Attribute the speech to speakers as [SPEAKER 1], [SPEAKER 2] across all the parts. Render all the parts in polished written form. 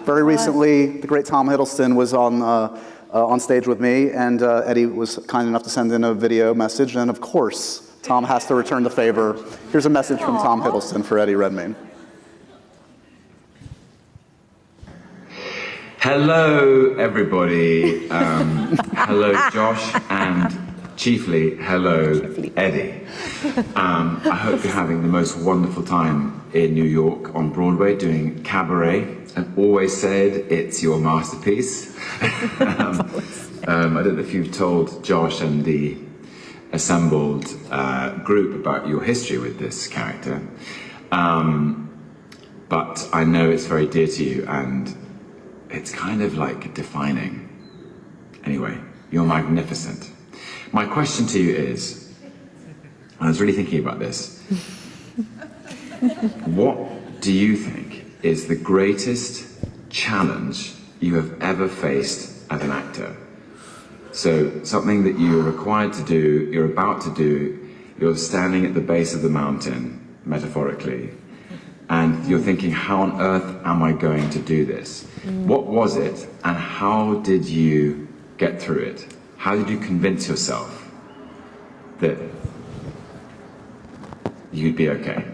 [SPEAKER 1] Very recently, the great Tom Hiddleston was on stage with me, and Eddie was kind enough to send in a video message, and of course, Tom has to return the favor. Here's a message from Tom Hiddleston for Eddie Redmayne.
[SPEAKER 2] Hello, everybody. Hello, Josh, and chiefly, hello, Eddie. I hope you're having the most wonderful time in New York on Broadway doing cabaret. I've always said it's your masterpiece. I don't know if you've told Josh and the assembled group about your history with this character, but I know it's very dear to you, and it's kind of like defining. Anyway, you're magnificent. My question to you is, I was really thinking about this, what do you think is the greatest challenge you have ever faced as an actor? So something that you're required to do, you're about to do, you're standing at the base of the mountain, metaphorically, and you're thinking, how on earth am I going to do this? What was it, and how did you get through it? How did you convince yourself that you'd be okay?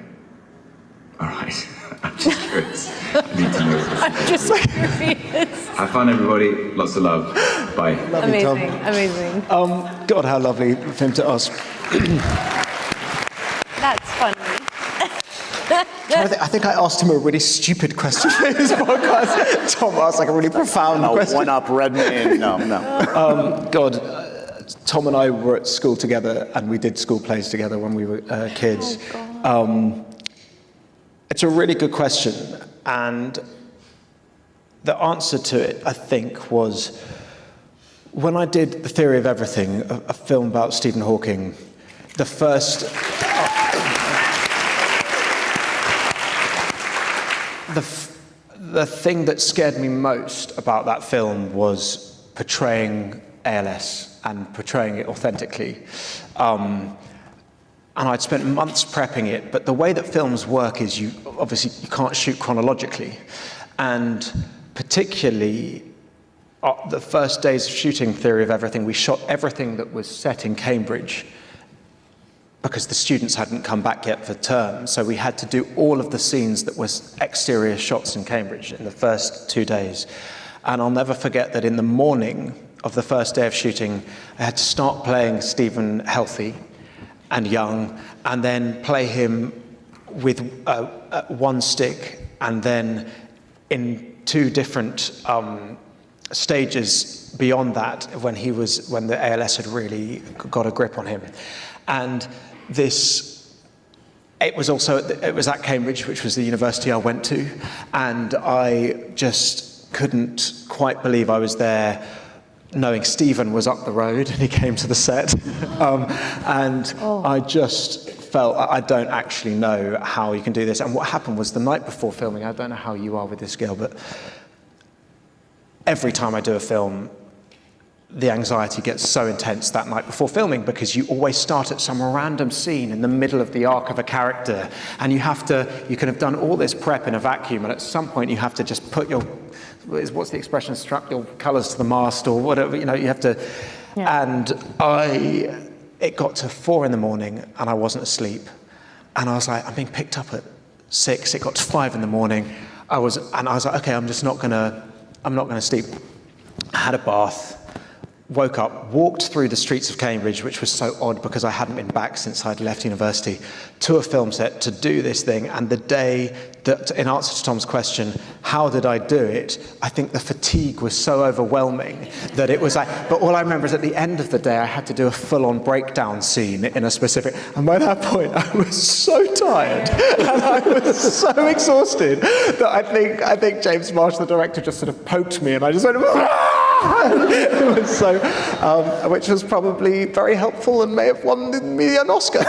[SPEAKER 2] All right, I'm just curious. I need to know what this
[SPEAKER 3] I'm just curious.
[SPEAKER 2] Have fun, everybody. Lots of love. Bye.
[SPEAKER 4] Love you, Tom.
[SPEAKER 3] Amazing.
[SPEAKER 4] God, how lovely for him to ask.
[SPEAKER 3] That's funny.
[SPEAKER 4] I think I asked him a really stupid question for his podcast. Tom asked like a really profound question.
[SPEAKER 1] One up Redmayne. No.
[SPEAKER 4] Tom and I were at school together, and we did school plays together when we were kids. It's a really good question, and the answer to it, I think, was when I did The Theory of Everything, a film about Stephen Hawking. The first the thing that scared me most about that film was portraying ALS and portraying it authentically. And I'd spent months prepping it, but the way that films work is you can't shoot chronologically. And particularly the first days of shooting Theory of Everything, we shot everything that was set in Cambridge because the students hadn't come back yet for term. So we had to do all of the scenes that was exterior shots in Cambridge in the first 2 days. And I'll never forget that in the morning of the first day of shooting, I had to start playing Stephen healthy and young, and then play him with one stick, and then in 2 different stages beyond that, when the ALS had really got a grip on him. And it was at Cambridge, which was the university I went to, and I just couldn't quite believe I was there, knowing Stephen was up the road and he came to the set. I just felt, I don't actually know how you can do this. And what happened was the night before filming, I don't know how you are with this girl, but every time I do a film, the anxiety gets so intense that night before filming, because you always start at some random scene in the middle of the arc of a character, and you can have done all this prep in a vacuum, and at some point you have to just put what's the expression, strap your colours to the mast or whatever, you have to. Yeah. And it got to 4 a.m, and I wasn't asleep, and I was like, I'm being picked up at 6. It got to 5 a.m. I was like, okay, I'm not gonna sleep. I had a bath, woke up, walked through the streets of Cambridge, which was so odd because I hadn't been back since I'd left university, to a film set to do this thing. And the day that, in answer to Tom's question, how did I do it? I think the fatigue was so overwhelming that it was like, but all I remember is at the end of the day, I had to do a full-on breakdown scene in a specific, and by that point, I was so tired and I was so exhausted that I think James Marsh, the director, just sort of poked me, and I just went, it was so, which was probably very helpful and may have won me an Oscar.